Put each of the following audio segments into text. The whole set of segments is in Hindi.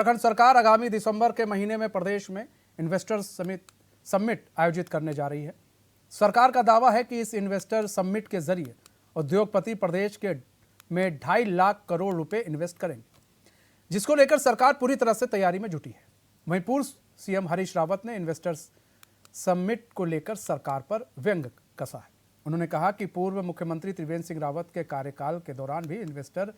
उत्तराखंड सरकार आगामी दिसंबर के महीने में प्रदेश में इन्वेस्टर्स समिट आयोजित करने जा रही है। सरकार का दावा है कि इस इन्वेस्टर समिट के जरिए उद्योगपति प्रदेश के में 2.5 लाख करोड़ रुपए इन्वेस्ट करेंगे, जिसको लेकर सरकार पूरी तरह से तैयारी में जुटी है। वहीं पूर्व सीएम हरीश रावत ने इन्वेस्टर्स समिट को लेकर सरकार पर व्यंग कसा है। उन्होंने कहा कि पूर्व मुख्यमंत्री त्रिवेंद्र सिंह रावत के कार्यकाल के दौरान भी इन्वेस्टर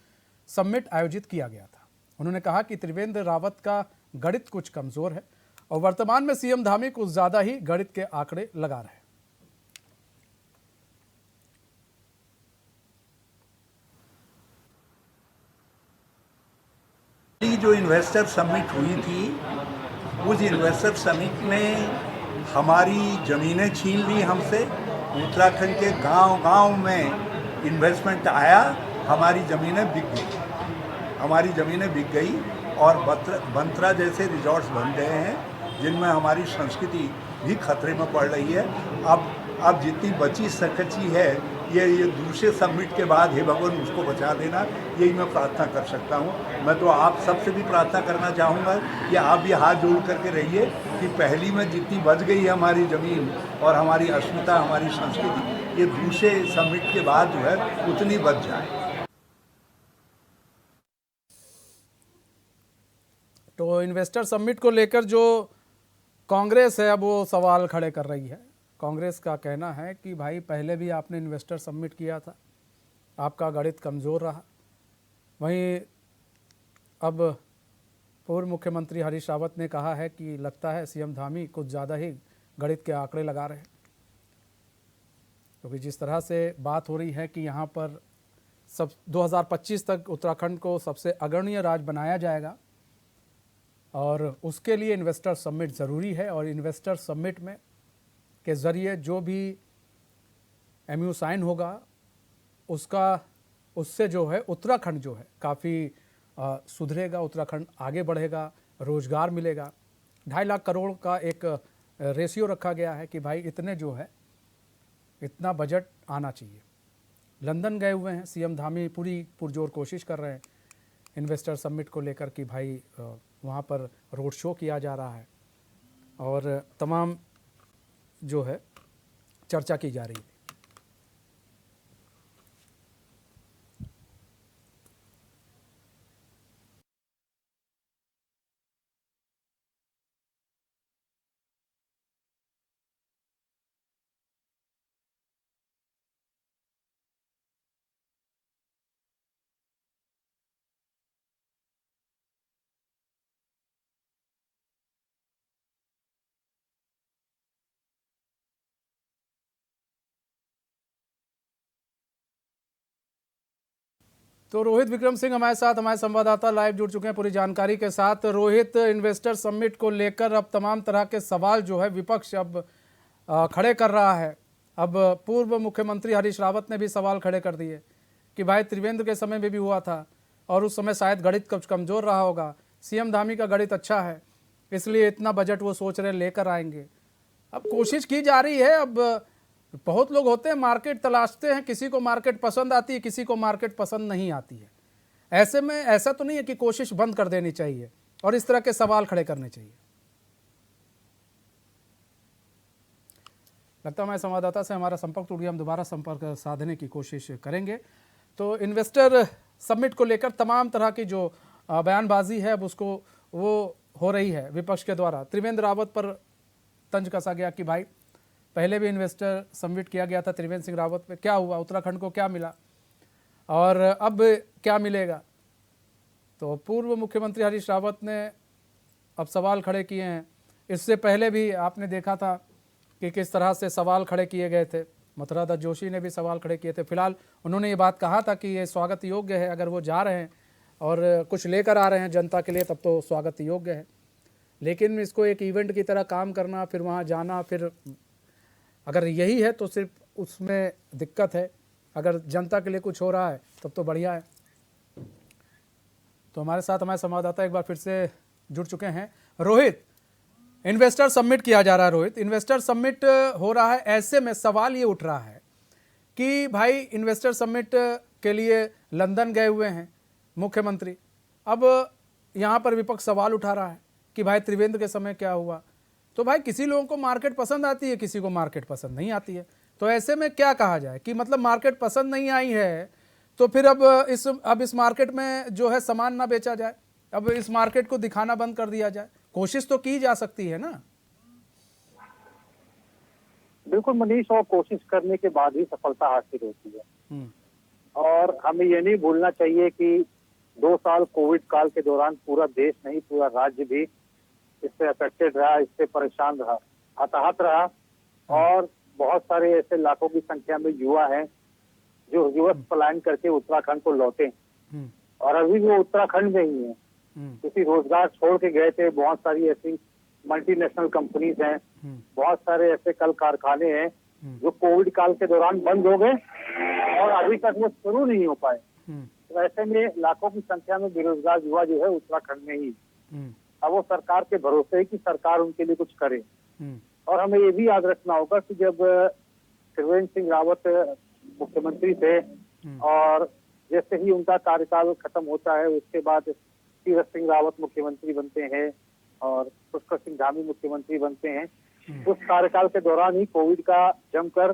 समिट आयोजित किया गया था। उन्होंने कहा कि त्रिवेंद्र रावत का गणित कुछ कमजोर है और वर्तमान में सीएम धामी कुछ ज्यादा ही गणित के आंकड़े लगा रहे हैं। जो इन्वेस्टर समिट हुई थी, उस इन्वेस्टर समिट ने हमारी ज़मीनें छीन ली हमसे। उत्तराखंड के गांव-गांव में इन्वेस्टमेंट आया, हमारी ज़मीनें बिक गई और बंतरा जैसे रिजॉर्ट्स बन गए हैं, जिनमें हमारी संस्कृति भी खतरे में पड़ रही है। अब जितनी बची सकची है, ये दूसरे समिट के बाद हे भगवान उसको बचा देना, यही मैं प्रार्थना कर सकता हूँ। मैं तो आप सबसे भी प्रार्थना करना चाहूँगा कि आप भी हाथ जोड़ करके रहिए कि पहली में जितनी बच गई है हमारी ज़मीन और हमारी अस्मिता, हमारी संस्कृति, ये दूसरे समिट के बाद जो है उतनी बच जाए। तो इन्वेस्टर समिट को लेकर जो कांग्रेस है, अब वो सवाल खड़े कर रही है। कांग्रेस का कहना है कि भाई पहले भी आपने इन्वेस्टर समिट किया था, आपका गणित कमज़ोर रहा। वहीं अब पूर्व मुख्यमंत्री हरीश रावत ने कहा है कि लगता है सीएम धामी कुछ ज़्यादा ही गणित के आंकड़े लगा रहे हैं, क्योंकि जिस तरह से बात हो रही है कि यहाँ पर 2025 तक उत्तराखंड को सबसे अग्रणीय राज्य बनाया जाएगा और उसके लिए इन्वेस्टर समिट ज़रूरी है। और इन्वेस्टर समिट में के ज़रिए जो भी MOU साइन होगा उससे जो है उत्तराखंड जो है काफ़ी सुधरेगा, उत्तराखंड आगे बढ़ेगा, रोज़गार मिलेगा। 2.5 लाख करोड़ का एक रेशियो रखा गया है कि भाई इतने जो है इतना बजट आना चाहिए। लंदन गए हुए हैं सीएम धामी, पूरी पुरजोर कोशिश कर रहे हैं इन्वेस्टर समिट को लेकर कि भाई वहाँ पर रोड शो किया जा रहा है और तमाम जो है चर्चा की जा रही है। तो रोहित विक्रम सिंह हमारे साथ, हमारे संवाददाता लाइव जुड़ चुके हैं पूरी जानकारी के साथ। रोहित, इन्वेस्टर समिट को लेकर अब तमाम तरह के सवाल जो है विपक्ष अब खड़े कर रहा है। अब पूर्व मुख्यमंत्री हरीश रावत ने भी सवाल खड़े कर दिए कि भाई त्रिवेंद्र के समय में भी हुआ था और उस समय शायद गणित कुछ कमज़ोर रहा होगा, सीएम धामी का गणित अच्छा है, इसलिए इतना बजट वो सोच रहे लेकर आएंगे। अब कोशिश की जा रही है। अब बहुत लोग होते हैं मार्केट तलाशते हैं, किसी को मार्केट पसंद आती है, किसी को मार्केट पसंद नहीं आती है। ऐसे में ऐसा तो नहीं है कि कोशिश बंद कर देनी चाहिए और इस तरह के सवाल खड़े करने चाहिए। लगता है हमारे संवाददाता से हमारा संपर्क टूट गया, हम दोबारा संपर्क साधने की कोशिश करेंगे। तो इन्वेस्टर समिट को लेकर तमाम तरह की जो बयानबाजी है अब उसको वो हो रही है विपक्ष के द्वारा। त्रिवेंद्र रावत पर तंज कसा गया कि भाई पहले भी इन्वेस्टर समिट किया गया था त्रिवेंद्र सिंह रावत पे, क्या हुआ, उत्तराखंड को क्या मिला और अब क्या मिलेगा। तो पूर्व मुख्यमंत्री हरीश रावत ने अब सवाल खड़े किए हैं। इससे पहले भी आपने देखा था कि किस तरह से सवाल खड़े किए गए थे। मथुरा दत्त जोशी ने भी सवाल खड़े किए थे। फिलहाल उन्होंने ये बात कहा था कि ये स्वागत योग्य है, अगर वो जा रहे हैं और कुछ लेकर आ रहे हैं जनता के लिए तब तो स्वागत योग्य है, लेकिन इसको एक इवेंट की तरह काम करना, फिर वहाँ जाना, फिर अगर यही है तो सिर्फ उसमें दिक्कत है। अगर जनता के लिए कुछ हो रहा है तब तो बढ़िया है। तो हमारे साथ हमारे संवाददाता एक बार फिर से जुड़ चुके हैं। रोहित, इन्वेस्टर समिट किया जा रहा है। रोहित, इन्वेस्टर समिट हो रहा है, ऐसे में सवाल ये उठ रहा है कि भाई इन्वेस्टर समिट के लिए लंदन गए हुए हैं मुख्यमंत्री, अब यहाँ पर विपक्ष सवाल उठा रहा है कि भाई त्रिवेंद्र के समय क्या हुआ। तो भाई किसी लोगों को मार्केट पसंद आती है, किसी को मार्केट पसंद नहीं आती है। तो ऐसे में क्या कहा जाए कि मतलब मार्केट पसंद नहीं आई है तो फिर अब इस मार्केट में जो है सामान ना बेचा जाए, अब इस मार्केट को दिखाना बंद कर दिया जाए। कोशिश तो की जा सकती है ना। बिल्कुल मनीष, और कोशिश करने के बाद ही सफलता हासिल होती है। और हमें ये नहीं भूलना चाहिए कि 2 साल कोविड काल के दौरान पूरा देश नहीं, पूरा राज्य भी इससे अफेक्टेड रहा, इससे परेशान रहा, हताहत रहा। और बहुत सारे ऐसे लाखों की संख्या में युवा हैं जो युवक पलायन करके उत्तराखंड को लौटे और अभी वो उत्तराखंड में ही है, किसी रोजगार छोड़ के गए थे। बहुत सारी ऐसी मल्टीनेशनल कंपनीज हैं, बहुत सारे ऐसे कल कारखाने हैं जो कोविड काल के दौरान बंद हो गए और अभी तक वो शुरू नहीं हो पाए। तो ऐसे में लाखों की संख्या में बेरोजगार युवा जो है उत्तराखंड में ही, अब वो सरकार के भरोसे है कि सरकार उनके लिए कुछ करे। और हमें ये भी याद रखना होगा कि जब त्रिवेंद्र सिंह रावत मुख्यमंत्री थे और जैसे ही उनका कार्यकाल खत्म होता है उसके बाद तीरथ सिंह रावत मुख्यमंत्री बनते हैं और पुष्कर सिंह धामी मुख्यमंत्री बनते हैं। उस कार्यकाल के दौरान ही कोविड का जमकर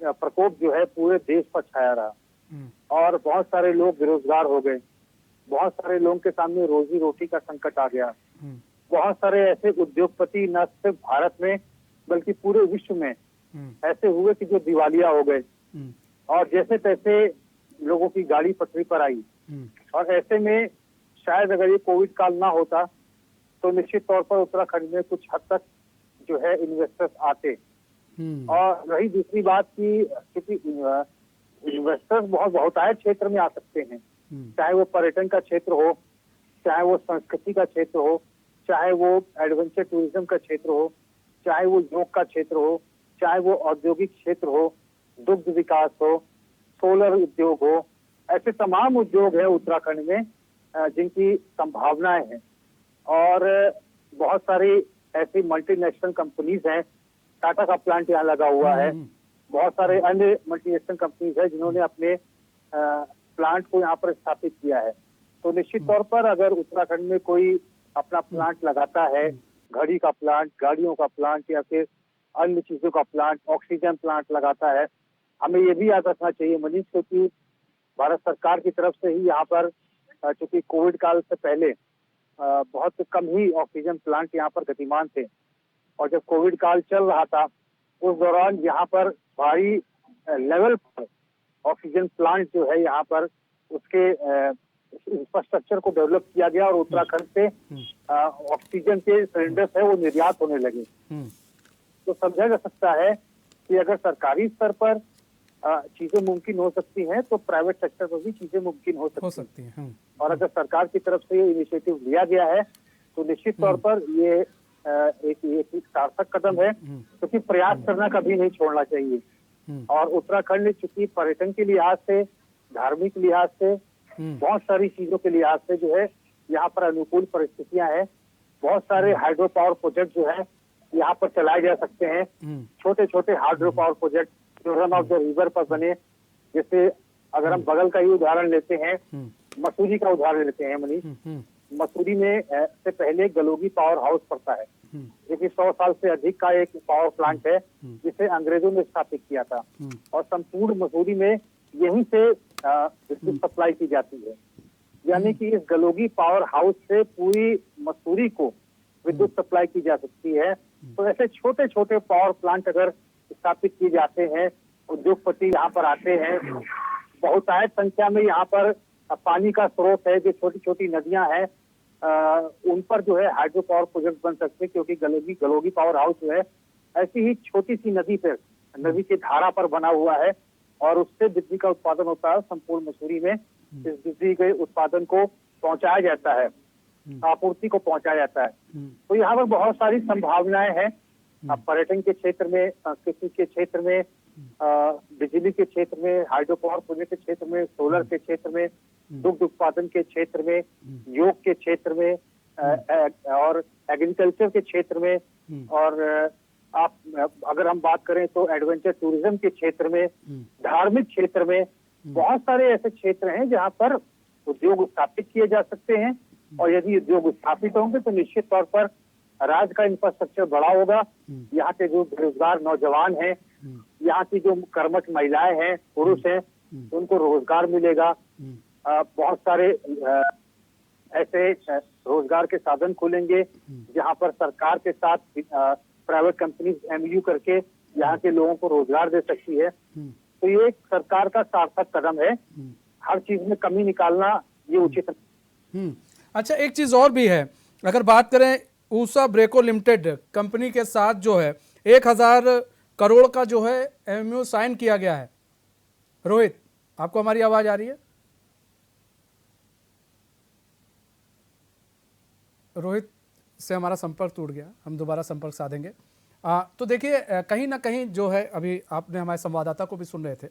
प्रकोप जो है पूरे देश पर छाया रहा और बहुत सारे लोग बेरोजगार हो गए, बहुत सारे लोगों के सामने रोजी रोटी का संकट आ गया। बहुत सारे ऐसे उद्योगपति न सिर्फ भारत में बल्कि पूरे विश्व में ऐसे हुए कि जो दिवालिया हो गए और जैसे तैसे लोगों की गाड़ी पटरी पर आई। और ऐसे में शायद अगर ये कोविड काल ना होता तो निश्चित तौर पर उत्तराखंड में कुछ हद तक जो है इन्वेस्टर्स आते। और रही दूसरी बात की, क्योंकि इन्वेस्टर्स बहुतायत क्षेत्र में आ सकते हैं, चाहे वो पर्यटन का क्षेत्र हो, चाहे वो संस्कृति का क्षेत्र हो, चाहे वो एडवेंचर टूरिज्म का क्षेत्र हो, चाहे वो योग का क्षेत्र हो, चाहे वो औद्योगिक क्षेत्र हो, दुग्ध विकास हो, सोलर उद्योग हो। ऐसे तमाम उद्योग है उत्तराखंड में जिनकी संभावनाएं हैं। और बहुत सारी ऐसी मल्टीनेशनल कंपनीज हैं, टाटा का प्लांट यहाँ लगा हुआ है, बहुत सारे अन्य मल्टीनेशनल कंपनीज है जिन्होंने अपने प्लांट को यहाँ पर स्थापित किया है। तो निश्चित तौर पर अगर उत्तराखंड में कोई अपना प्लांट लगाता है, घड़ी का प्लांट, गाड़ियों का प्लांट या फिर अन्य चीजों का प्लांट, ऑक्सीजन प्लांट लगाता है, हमें ये भी याद रखना चाहिए मनीष, क्योंकि भारत सरकार की तरफ से ही यहाँ पर चूंकि कोविड काल से पहले बहुत कम ही ऑक्सीजन प्लांट यहाँ पर गतिमान थे और जब कोविड काल चल रहा था उस दौरान यहाँ पर भारी लेवल पर ऑक्सीजन प्लांट जो है यहाँ पर उसके इंफ्रास्ट्रक्चर को डेवलप किया गया और उत्तराखंड से ऑक्सीजन के सिलेंडर्स है वो निर्यात होने लगे। तो समझा जा सकता है कि अगर सरकारी स्तर पर चीजें मुमकिन हो सकती हैं तो प्राइवेट सेक्टर पर भी चीजें मुमकिन हो सकती हैं। और अगर सरकार की तरफ से ये इनिशिएटिव लिया गया है तो निश्चित तौर पर ये एक सार्थक कदम है, क्योंकि प्रयास करना कभी नहीं छोड़ना चाहिए। और उत्तराखंड चूंकि पर्यटन के लिहाज से, धार्मिक लिहाज से, बहुत सारी चीजों के लिहाज से जो है यहाँ पर अनुकूल परिस्थितियां हैं। बहुत सारे हाइड्रो पावर प्रोजेक्ट जो है यहाँ पर चलाए जा सकते हैं, छोटे छोटे हाइड्रो पावर प्रोजेक्ट जो रन ऑफ द रिवर पर बने। जैसे अगर हम बगल का ही उदाहरण लेते हैं, मसूरी का उदाहरण लेते हैं मनीष, मसूरी में से पहले गलोगी पावर हाउस पड़ता है, जो कि 100 साल से अधिक का एक पावर प्लांट है जिसे अंग्रेजों ने स्थापित किया था और संपूर्ण मसूरी में यहीं से विद्युत सप्लाई की जाती है। यानी कि इस गलोगी पावर हाउस से पूरी मसूरी को विद्युत सप्लाई की जा सकती है। तो ऐसे छोटे छोटे पावर प्लांट अगर स्थापित किए जाते हैं, उद्योगपति यहाँ पर आते हैं, बहुतायत संख्या में यहाँ पर पानी का स्रोत है, जो छोटी छोटी नदियां हैं उन पर जो है हाइड्रो पावर प्रोजेक्ट बन सकते हैं, क्योंकि गलोगी पावर हाउस जो है ऐसी ही छोटी सी नदी के धारा पर बना हुआ है और उससे बिजली का उत्पादन होता है। संपूर्ण मसूरी में इस बिजली के उत्पादन को पहुंचाया जाता है, आपूर्ति को पहुंचाया जाता है। तो यहाँ पर बहुत सारी संभावनाएं हैं, पर्यटन के क्षेत्र में, संस्कृति के क्षेत्र में, बिजली के क्षेत्र में, हाइड्रो पावर प्रोजेक्ट के क्षेत्र में, सोलर के क्षेत्र में, दुग्ध उत्पादन के क्षेत्र में, योग के क्षेत्र में और एग्रीकल्चर के क्षेत्र में। और आप अगर हम बात करें तो एडवेंचर टूरिज्म के क्षेत्र में, धार्मिक क्षेत्र में, बहुत सारे ऐसे क्षेत्र हैं जहां पर उद्योग स्थापित किए जा सकते हैं और यदि उद्योग स्थापित होंगे तो निश्चित तौर पर राज्य का इंफ्रास्ट्रक्चर बड़ा होगा। यहाँ के जो बेरोजगार नौजवान हैं, यहाँ की जो कर्मठ महिलाएं हैं, पुरुष हैं, उनको रोजगार मिलेगा। बहुत सारे ऐसे रोजगार के साधन खुलेंगे जहाँ पर सरकार के साथ प्राइवेट कंपनीज एमयू करके यहाँ के लोगों को रोजगार दे सकती है। तो ये एक सरकार का सार्थक कदम है। हर चीज में कमी निकालना ये उचित है। अच्छा, एक चीज और भी है, अगर बात करें ऊषा ब्रेको लिमिटेड कंपनी के साथ जो है 1000 करोड़ का जो है एमयू साइन किया गया है। रोहित, आपको हमारी आवाज आ रही है? रोहित से हमारा संपर्क टूट गया, हम दोबारा संपर्क साधेंगे। तो देखिए, कहीं ना कहीं जो है, अभी आपने हमारे संवाददाता को भी सुन रहे थे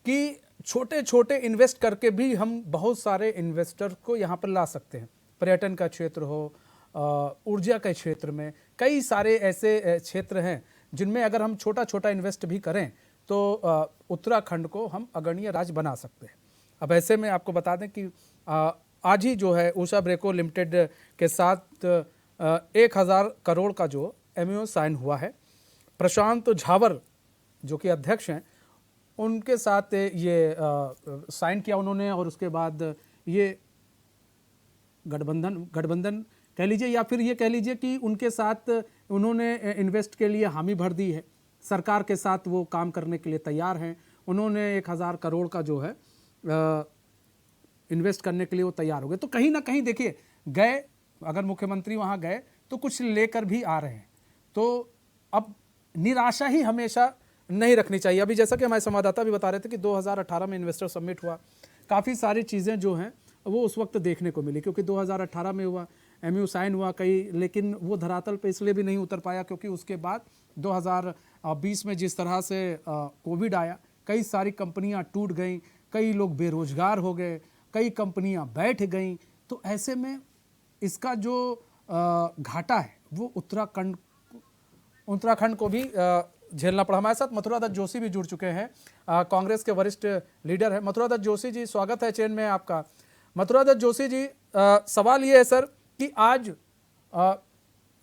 कि छोटे छोटे इन्वेस्ट करके भी हम बहुत सारे इन्वेस्टर को यहाँ पर ला सकते हैं। पर्यटन का क्षेत्र हो, ऊर्जा के क्षेत्र में कई सारे ऐसे क्षेत्र हैं जिनमें अगर हम छोटा छोटा इन्वेस्ट भी करें तो उत्तराखंड को हम अग्रणीय राज्य बना सकते हैं। अब ऐसे में आपको बता दें कि आज ही जो है ऊषा ब्रेको लिमिटेड के साथ 1000 करोड़ का जो एमओयू साइन हुआ है। प्रशांत झावर जो कि अध्यक्ष हैं, उनके साथ ये साइन किया उन्होंने, और उसके बाद ये गठबंधन कह लीजिए या फिर ये कह लीजिए कि उनके साथ उन्होंने इन्वेस्ट के लिए हामी भर दी है। सरकार के साथ वो काम करने के लिए तैयार हैं। उन्होंने 1000 करोड़ का जो है इन्वेस्ट करने के लिए वो तैयार हो गए। तो कहीं ना कहीं देखिए, गए अगर मुख्यमंत्री वहाँ गए तो कुछ लेकर भी आ रहे हैं। तो अब निराशा ही हमेशा नहीं रखनी चाहिए। अभी जैसा कि हमारे संवाददाता भी बता रहे थे कि 2018 में इन्वेस्टर समिट हुआ, काफ़ी सारी चीज़ें जो हैं वो उस वक्त देखने को मिली, क्योंकि 2018 में हुआ, एमयू साइन हुआ कई, लेकिन वो धरातल पे इसलिए भी नहीं उतर पाया क्योंकि उसके बाद 2020 में जिस तरह से कोविड आया, कई सारी कंपनियां टूट गईं, कई लोग बेरोजगार हो गए, कई कंपनियां बैठ गईं। तो ऐसे में इसका जो घाटा है वो उत्तराखंड को भी झेलना पड़ा। हमारे साथ मथुरा दत्त जोशी भी जुड़ चुके हैं, कांग्रेस के वरिष्ठ लीडर हैं। मथुरा दत्त जोशी जी, स्वागत है चैन में आपका। मथुरा दत्त जोशी जी, सवाल ये है सर कि आज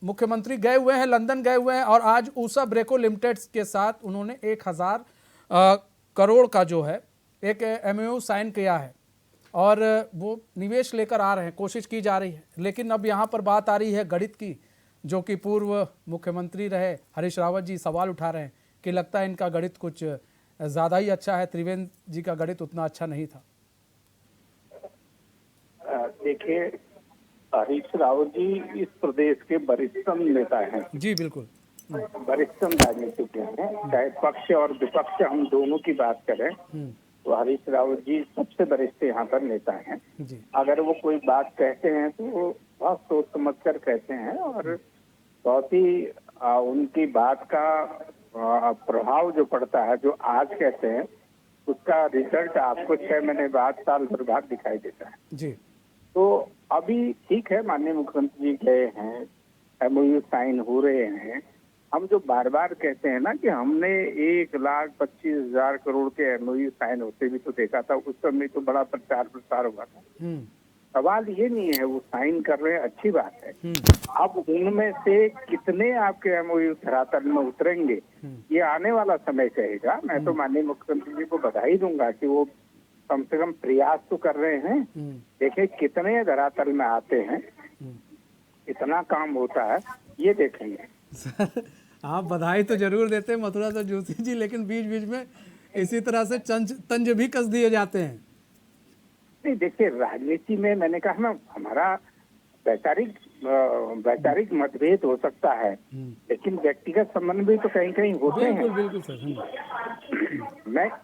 मुख्यमंत्री गए हुए हैं, लंदन गए हुए हैं, और आज ऊषा ब्रेको लिमिटेड के साथ उन्होंने 1000 करोड़ का जो है एक एमओयू साइन किया है और वो निवेश लेकर आ रहे हैं, कोशिश की जा रही है। लेकिन अब यहाँ पर बात आ रही है गणित की, जो कि पूर्व मुख्यमंत्री रहे हरीश रावत जी सवाल उठा रहे हैं कि लगता है इनका गणित कुछ ज़्यादा ही अच्छा है, त्रिवेंद्र जी का गणित उतना अच्छा नहीं था। देखिए, हरीश रावत जी इस प्रदेश के वरिष्ठतम नेता हैं। जी बिल्कुल, वरिष्ठतम राजनीतिज्ञ हैं। चाहे पक्ष और विपक्ष हम दोनों की बात करें तो हरीश रावत जी सबसे वरिष्ठ यहाँ पर नेता हैं। जी। अगर वो कोई बात कहते हैं तो वो बहुत सोच समझ कर कहते हैं और बहुत ही उनकी बात का प्रभाव जो पड़ता है, जो आज कहते हैं उसका रिजल्ट आपको 6 महीने बाद, साल भर बाद दिखाई देता है। जी। तो अभी ठीक है, माननीय मुख्यमंत्री जी गए हैं, एमओयू साइन हो रहे हैं। हम जो बार बार कहते हैं ना कि हमने 1,25,000 करोड़ के एमओयू साइन होते भी तो देखा था, उस समय तो बड़ा प्रचार प्रसार हुआ था। सवाल ये नहीं है, वो साइन कर रहे हैं, अच्छी बात है। अब उनमें से कितने आपके एमओयू धरातल में उतरेंगे ये आने वाला समय कहेगा। मैं तो माननीय मुख्यमंत्री जी को बधाई दूंगा कि वो कम से कम प्रयास तो कर रहे हैं। देखिए कितने धरातल में आते हैं, इतना काम होता है, ये देखेंगे। सर, आप बधाई तो जरूर देते हैं मथुरा दत्त जोशी जी, लेकिन बीच बीच में इसी तरह से तंज भी कस दिए जाते हैं। नहीं, देखिए राजनीति में मैंने कहा ना, हमारा वैचारिक मतभेद हो सकता है, लेकिन व्यक्तिगत संबंध भी तो कहीं कहीं होते हैं। बिल्कुल सर।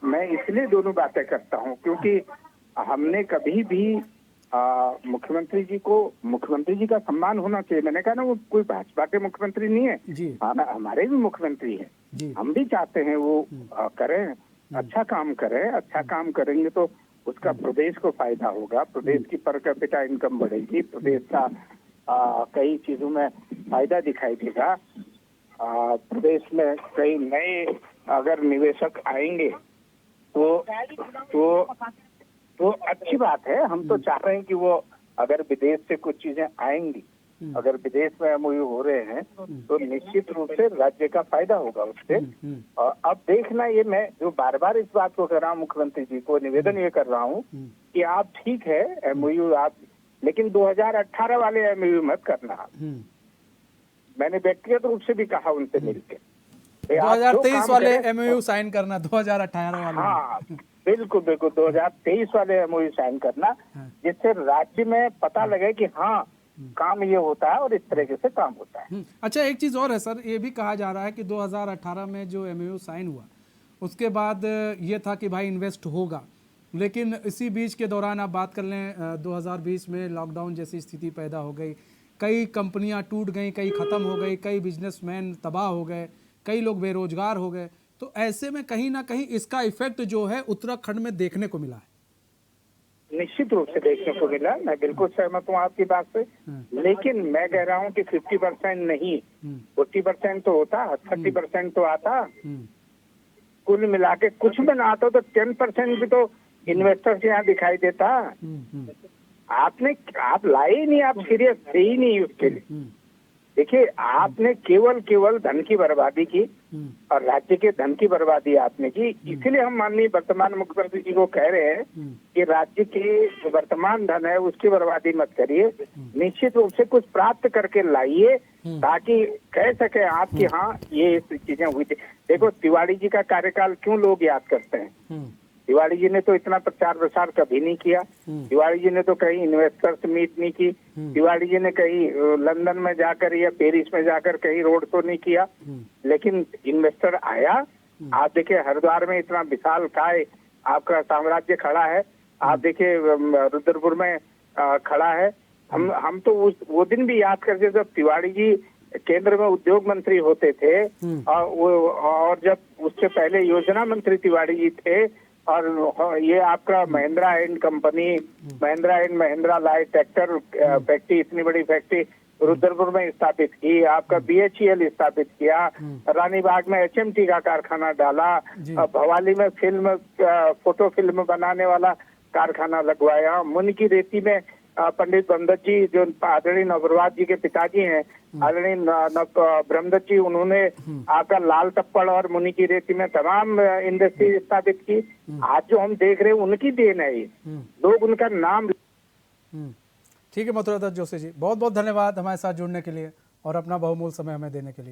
मैं इसलिए दोनों बातें करता हूँ क्योंकि हमने कभी भी मुख्यमंत्री जी का सम्मान होना चाहिए। मैंने कहा ना, वो कोई भाजपा के मुख्यमंत्री नहीं है, हमारे भी मुख्यमंत्री हैं। हम भी चाहते हैं वो करें, अच्छा काम करें। अच्छा काम करेंगे तो उसका प्रदेश को फायदा होगा, प्रदेश की पर कैपिटा इनकम बढ़ेगी, प्रदेश का कई चीजों में फायदा दिखाई देगा। प्रदेश में कई नए अगर निवेशक आएंगे तो अच्छी बात है। हम तो चाह रहे हैं कि वो अगर विदेश से कुछ चीजें आएंगी, अगर विदेश में एमओयू हो रहे हैं तो निश्चित रूप से राज्य का फायदा होगा उससे। और अब देखना, ये मैं जो बार बार इस बात को कह रहा हूँ, मुख्यमंत्री जी को निवेदन ये कर रहा हूँ कि आप ठीक है एमओयू आप, लेकिन 2018 वाले एमओयू मत करना। मैंने व्यक्तिगत रूप से भी कहा उनसे मिलकर 2023 वाले एमओयू साइन करना, 2018 वाले। हाँ बिल्कुल बिल्कुल, 2023 वाले एमओयू साइन करना, जिससे राज्य में पता लगे कि हाँ काम ये होता है और इस तरीके से काम होता है। अच्छा, एक चीज और है सर, ये भी कहा जा रहा है कि 2018 में जो एमओयू साइन हुआ उसके बाद ये था कि भाई इन्वेस्ट होगा, लेकिन इसी बीच के दौरान आप बात कर लें 2020 में लॉकडाउन जैसी स्थिति पैदा हो गई, कई कंपनियां टूट गई, कई खत्म हो गई, कई बिजनेसमैन तबाह हो गए, कई लोग बेरोजगार हो गए। तो ऐसे में कहीं ना कहीं इसका इफेक्ट जो है उत्तराखंड में देखने को मिला है। निश्चित रूप से देखने को मिला, मैं बिल्कुल सहमत हूँ आपकी बात से, लेकिन मैं कह रहा हूँ कि 50% नहीं, 40% तो होता, 30% तो आता, कुल मिला के कुछ में ना आता तो 10% भी तो इन्वेस्टर्स यहाँ दिखाई देता। आप लाए ही नहीं, आप सीरियस थे ही नहीं उसके लिए। देखिए, आपने केवल धन की बर्बादी की और राज्य के धन की बर्बादी आपने की। इसीलिए हम माननीय वर्तमान मुख्यमंत्री जी को कह रहे हैं कि राज्य के जो वर्तमान धन है उसकी बर्बादी मत करिए, निश्चित रूप से कुछ प्राप्त करके लाइए ताकि कह सके आप कि हाँ ये चीजें हुई थी। देखो, तिवारी जी का कार्यकाल क्यों लोग याद करते हैं? तिवारी जी ने तो इतना प्रचार प्रसार कभी नहीं किया, तिवारी जी ने तो कहीं इन्वेस्टर्स मीट नहीं की, तिवारी जी ने कहीं लंदन में जाकर या पेरिस में जाकर कहीं रोड शो नहीं किया, लेकिन इन्वेस्टर आया। आप देखिए, हरिद्वार में इतना विशाल काय आपका साम्राज्य खड़ा है, आप देखिए रुद्रपुर में खड़ा है। हम तो वो दिन भी याद करते जब तिवारी जी केंद्र में उद्योग मंत्री होते थे, और जब उससे पहले योजना मंत्री तिवारी जी थे, और ये आपका Mahindra and company, Mahindra light tractor factory, इतनी बड़ी फैक्ट्री रुद्रपुर में स्थापित की, आपका BHEL स्थापित किया, रानीबाग में HMT का कारखाना डाला, भवाली में फोटो फिल्म बनाने वाला कारखाना लगवाया, मुनि की रेती में पंडित ब्रह्मदत्त जी, जो आदरणीय नवप्रभात जी के पिताजी हैं, आदरणीय ब्रह्मदत्त जी, उन्होंने आपका लाल तप्पड़ और मुनि की रेती में तमाम इंडस्ट्री स्थापित की। आज जो हम देख रहे हैं उनकी देन है ये, लोग उनका नाम। ठीक है मथुरा दत्त जोशी जी, बहुत बहुत धन्यवाद हमारे साथ जुड़ने के लिए और अपना बहुमूल्य समय हमें देने के लिए।